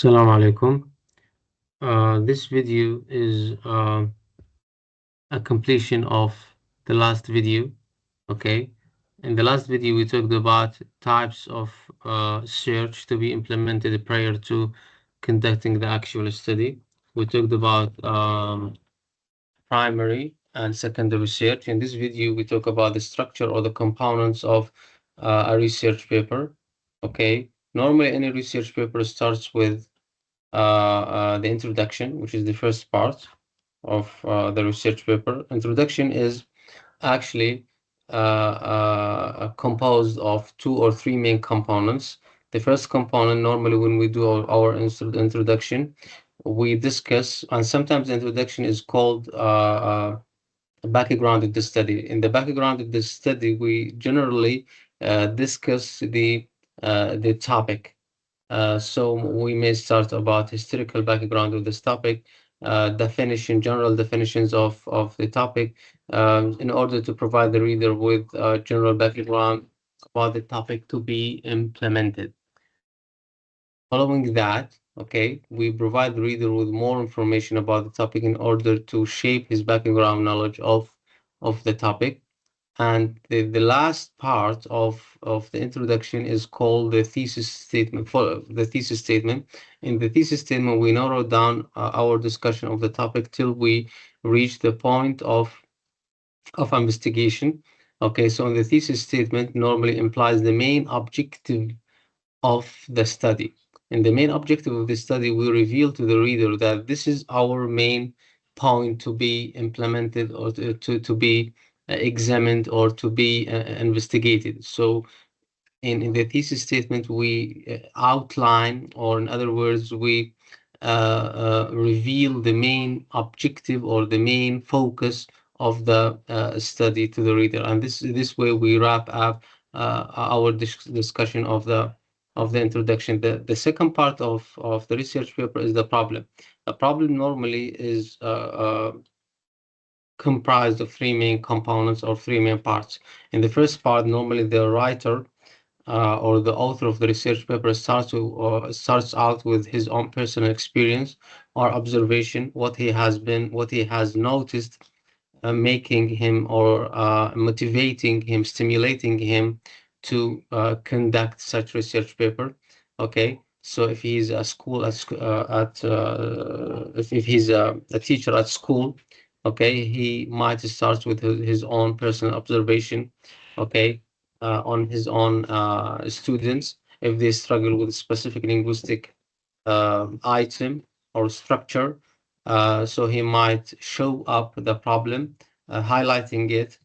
Assalamu alaikum. This video is a completion of the last video. Okay. In the last video, we talked about types of search to be implemented prior to conducting the actual study. We talked about primary and secondary research. In this video, we talk about the structure or the components of a research paper. Okay. Normally, any research paper starts with the introduction, which is the first part of the research paper. Introduction is actually composed of 2 or 3 main components. The first component, normally when we do our introduction, we discuss, and sometimes the introduction is called background of the study. In the background of the study, we generally discuss the topic. So we may start about historical background of this topic, general definitions of the topic, in order to provide the reader with general background about the topic to be implemented. Following that, okay, we provide the reader with more information about the topic in order to shape his background knowledge of the topic. And the last part of the introduction is called the thesis statement. For the thesis statement, in the thesis statement, we narrow down our discussion of the topic till we reach the point of investigation. Okay, so in the thesis statement normally implies the main objective of the study. In the main objective of the study, we reveal to the reader that this is our main point to be implemented or to be examined or to be investigated. So in the thesis statement, we outline, or in other words, we reveal the main objective or the main focus of the study to the reader. And this way we wrap up our discussion of the introduction. The second part of the research paper is the problem. The problem normally is comprised of 3 main components or 3 main parts. In the first part, normally the writer or the author of the research paper starts out with his own personal experience or observation, what he has noticed, making him or motivating him, stimulating him to conduct such research paper. Okay, so if he's a school if he's a teacher at school, okay, he might start with his own personal observation, okay, on his own students if they struggle with a specific linguistic item or structure. So he might show up the problem, highlighting it,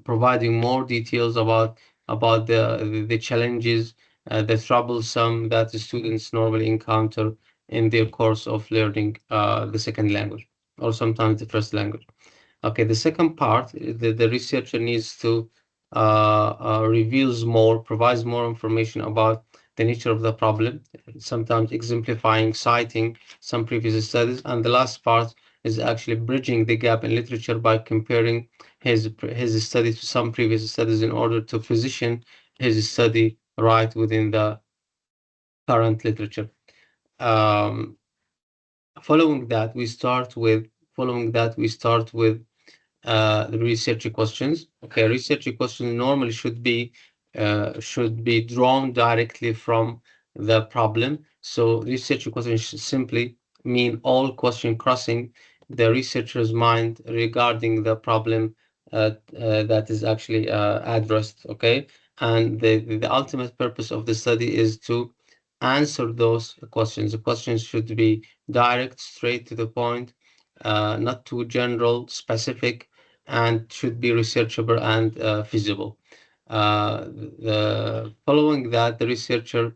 providing more details about the challenges, the troublesome that the students normally encounter in their course of learning the second language or sometimes the first language. Okay, the second part, the researcher needs to provides more information about the nature of the problem, sometimes exemplifying, citing some previous studies. And the last part is actually bridging the gap in literature by comparing his study to some previous studies in order to position his study right within the current literature. Following that, we start with the research questions. Okay, research questions normally should be drawn directly from the problem. So research questions should simply mean all question crossing the researcher's mind regarding the problem that is actually addressed. Okay, and the ultimate purpose of the study is to answer those questions. The questions should be direct, straight to the point, not too general, specific, and should be researchable and feasible. Following that, the researcher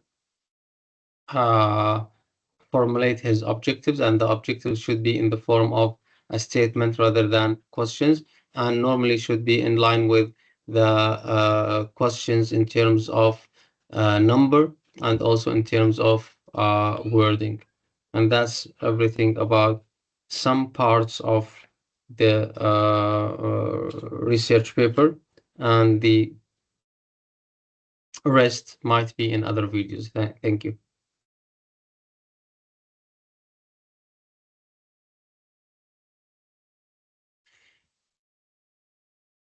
formulate his objectives, and the objectives should be in the form of a statement rather than questions, and normally should be in line with the questions in terms of number and also in terms of wording. And that's everything about some parts of the research paper, and the rest might be in other videos. Thank you.